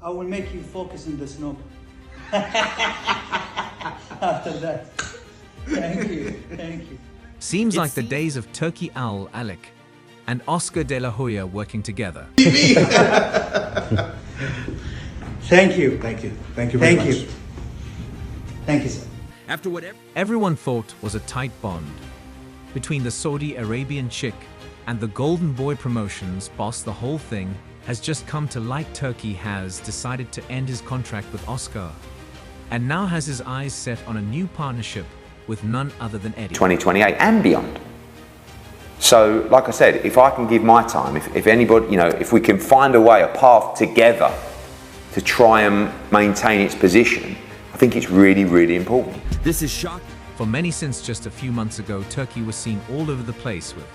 I will make you focus in the snow. After that. Thank you. Thank you. Seems like the days of Turki Alalshikh and Oscar De La Hoya working together. Thank you. Thank you. Thank you very much. Thank you. Thank you, sir. After what everyone thought was a tight bond between the Saudi Arabian chick and the Golden Boy Promotions boss, the whole thing has just come to light. Turki has decided to end his contract with Oscar and now has his eyes set on a new partnership with none other than Eddie. 2028 and beyond. So, like I said, if I can give my time, if anybody, if we can find a way, a path together to try and maintain its position, I think it's really, really important. This is shocking. For many, since just a few months ago, Turki was seen all over the place with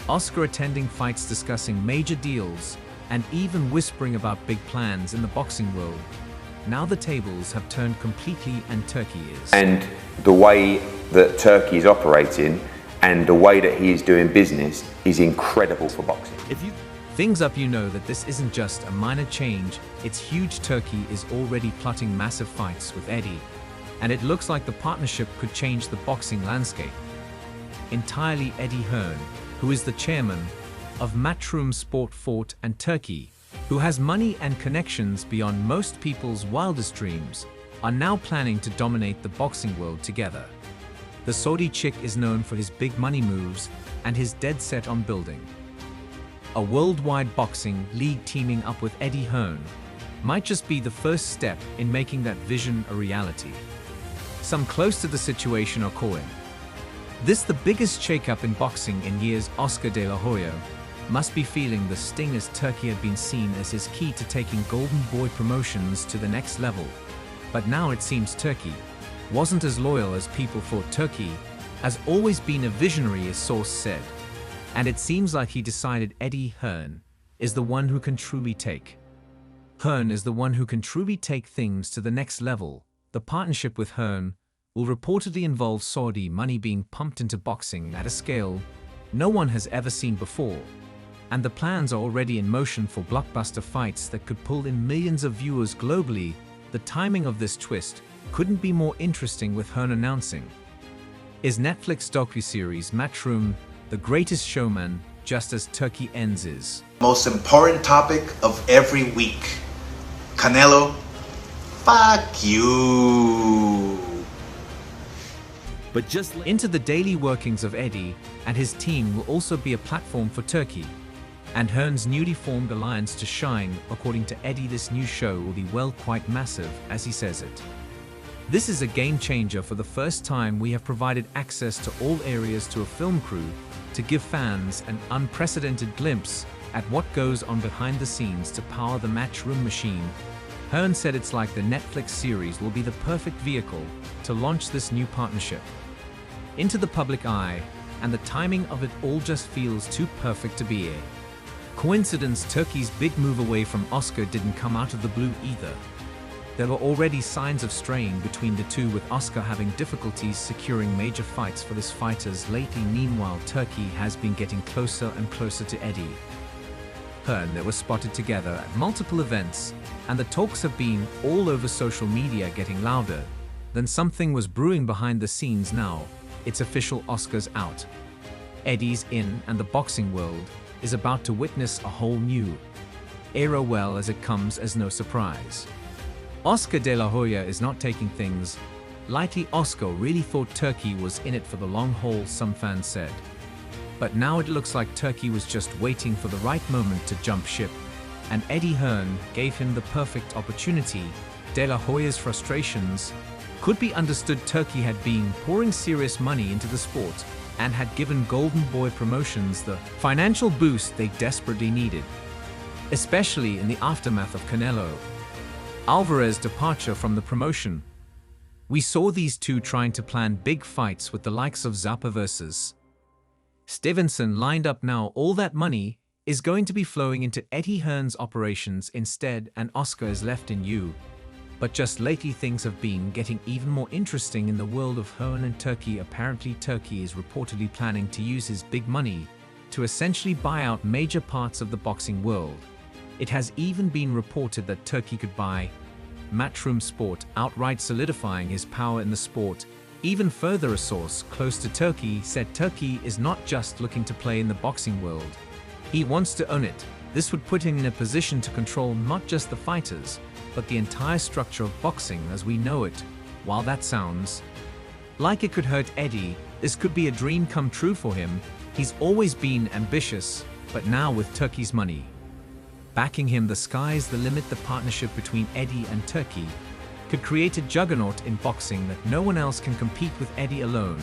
Oscar attending fights, discussing major deals, and even whispering about big plans in the boxing world. Now the tables have turned completely and Turki is. And the way that Turki is operating and the way that he is doing business is incredible for boxing. If you things up, you know that this isn't just a minor change, it's huge. Turki is already plotting massive fights with Eddie, and it looks like the partnership could change the boxing landscape entirely. Eddie Hearn, who is the chairman of Matchroom Sport Fort, and Turki, who has money and connections beyond most people's wildest dreams, are now planning to dominate the boxing world together. The Saudi chick is known for his big money moves and his dead set on building a worldwide boxing league. Teaming up with Eddie Hearn might just be the first step in making that vision a reality. Some close to the situation are calling this the biggest shakeup in boxing in years. Oscar De La Hoya must be feeling the sting, as Turki had been seen as his key to taking Golden Boy Promotions to the next level. But now it seems Turki wasn't as loyal as people thought. Turki has always been a visionary, as source said, and it seems like he decided Eddie Hearn is the one who can truly take things to the next level. The partnership with Hearn will reportedly involve Saudi money being pumped into boxing at a scale no one has ever seen before, and the plans are already in motion for blockbuster fights that could pull in millions of viewers globally. The timing of this twist couldn't be more interesting, with Hearn announcing his Netflix docuseries Matchroom, The Greatest Showman, just as Turki ends his Most important topic of every week. Canelo, fuck you. But just into the daily workings of Eddie and his team will also be a platform for Turki and Hearn's newly formed alliance to shine. According to Eddie, this new show will be, well, quite massive, as he says it. This is a game changer. For the first time, we have provided access to all areas to a film crew to give fans an unprecedented glimpse at what goes on behind the scenes to power the Matchroom machine. Hearn said it's like the Netflix series will be the perfect vehicle to launch this new partnership into the public eye, and the timing of it all just feels too perfect to be a coincidence. Turki's big move away from Oscar didn't come out of the blue either. There were already signs of strain between the two, with Oscar having difficulties securing major fights for his fighters lately. Meanwhile, Turki has been getting closer and closer to Eddie Hearn. They were spotted together at multiple events, and the talks have been all over social media, getting louder. Then something was brewing behind the scenes. Now it's official, Oscar's out, Eddie's in, and the boxing world is about to witness a whole new era. Well, as it comes as no surprise, Oscar De La Hoya is not taking things lightly. Oscar really thought Turki was in it for the long haul, some fans said. But now it looks like Turki was just waiting for the right moment to jump ship, and Eddie Hearn gave him the perfect opportunity. De La Hoya's frustrations could be understood. Turki had been pouring serious money into the sport and had given Golden Boy Promotions the financial boost they desperately needed, especially in the aftermath of Canelo Alvarez's departure from the promotion. We saw these two trying to plan big fights with the likes of Zappa versus Stevenson lined up. Now all that money is going to be flowing into Eddie Hearn's operations instead, and Oscar is left in U. But just lately things have been getting even more interesting in the world of Hearn and Turki. Apparently Turki is reportedly planning to use his big money to essentially buy out major parts of the boxing world. It has even been reported that Turkey could buy Matchroom Sport, outright solidifying his power in the sport. Even further, a source close to Turkey said Turkey is not just looking to play in the boxing world. He wants to own it. This would put him in a position to control not just the fighters, but the entire structure of boxing as we know it. While that sounds like it could hurt Eddie, this could be a dream come true for him. He's always been ambitious, but now with Turkey's money backing him, the sky's the limit. The partnership between Eddie and Turkey could create a juggernaut in boxing that no one else can compete with. Eddie alone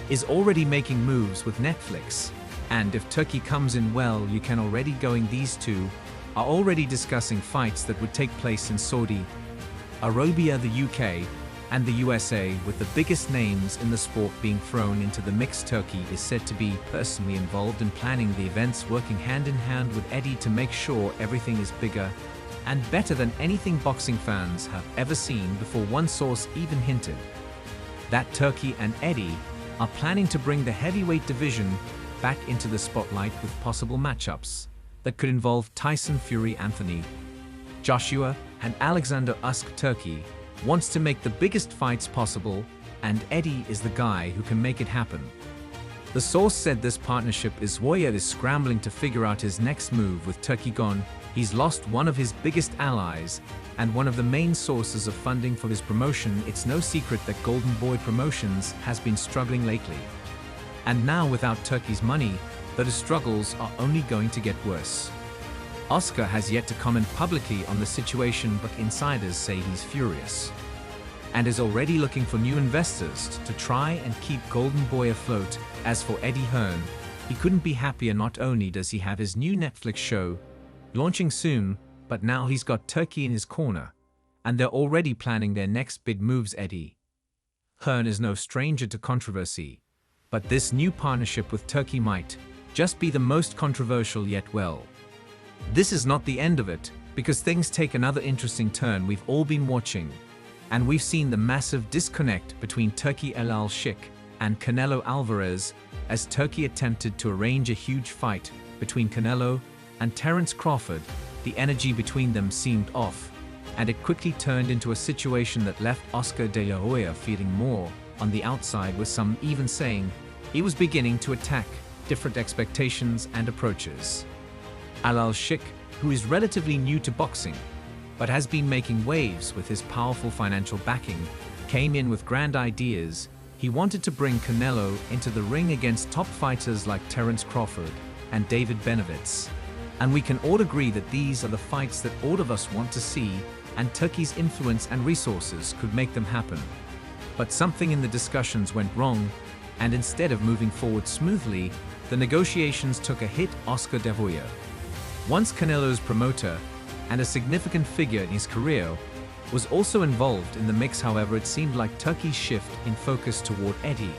is already making moves with Netflix, and if Turkey comes in well, you can already going. These two are already discussing fights that would take place in Saudi Arabia, the UK, and the USA, with the biggest names in the sport being thrown into the mix. Turkey is said to be personally involved in planning the events, working hand in hand with Eddie to make sure everything is bigger and better than anything boxing fans have ever seen before. One source even hinted that Turkey and Eddie are planning to bring the heavyweight division back into the spotlight with possible matchups that could involve Tyson Fury, Anthony Joshua, and Alexander Usyk. Turkey wants to make the biggest fights possible, and Eddie is the guy who can make it happen. The source said this partnership is Hoya is scrambling to figure out his next move. With Turkey gone, he's lost one of his biggest allies and one of the main sources of funding for his promotion. It's no secret that Golden Boy Promotions has been struggling lately. And now without Turkey's money, the struggles are only going to get worse. Oscar has yet to comment publicly on the situation, but insiders say he's furious and is already looking for new investors to try and keep Golden Boy afloat. As for Eddie Hearn, he couldn't be happier. Not only does he have his new Netflix show launching soon, but now he's got Turkey in his corner, and they're already planning their next big moves. Eddie Hearn is no stranger to controversy, but this new partnership with Turkey might just be the most controversial yet. Well, this is not the end of it, because things take another interesting turn. We've all been watching, and we've seen the massive disconnect between Turki Alalshikh and Canelo Alvarez, as Turkey attempted to arrange a huge fight between Canelo and Terence Crawford. The energy between them seemed off, and it quickly turned into a situation that left Oscar De La Hoya feeling more on the outside, with some even saying he was beginning to attack different expectations and approaches. Alalshikh, who is relatively new to boxing, but has been making waves with his powerful financial backing, came in with grand ideas. He wanted to bring Canelo into the ring against top fighters like Terence Crawford and David Benavidez. And we can all agree that these are the fights that all of us want to see, and Turkey's influence and resources could make them happen. But something in the discussions went wrong, and instead of moving forward smoothly, the negotiations took a hit. Oscar De La Hoya, once Canelo's promoter and a significant figure in his career, was also involved in the mix. However, it seemed like Turkey's shift in focus toward Eddie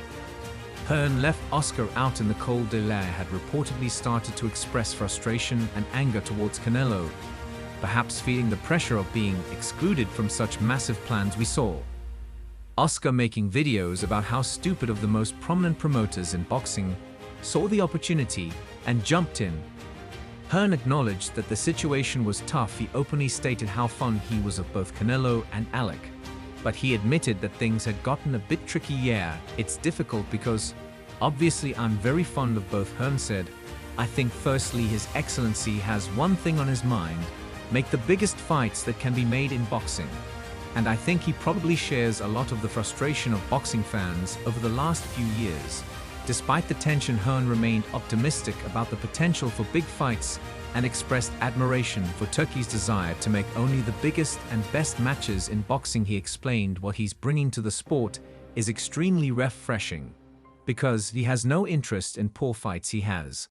Hearn left Oscar out in the cold. De La had reportedly started to express frustration and anger towards Canelo, perhaps feeling the pressure of being excluded from such massive plans. We saw Oscar making videos about how stupid of the most prominent promoters in boxing saw the opportunity and jumped in. Hearn acknowledged that the situation was tough. He openly stated how fond he was of both Canelo and Alec, but he admitted that things had gotten a bit tricky. Yeah, it's difficult because obviously I'm very fond of both. Hearn said, I think firstly His Excellency has one thing on his mind: make the biggest fights that can be made in boxing. And I think he probably shares a lot of the frustration of boxing fans over the last few years. Despite the tension, Hearn remained optimistic about the potential for big fights and expressed admiration for Turkey's desire to make only the biggest and best matches in boxing. He explained what he's bringing to the sport is extremely refreshing, because he has no interest in poor fights. He has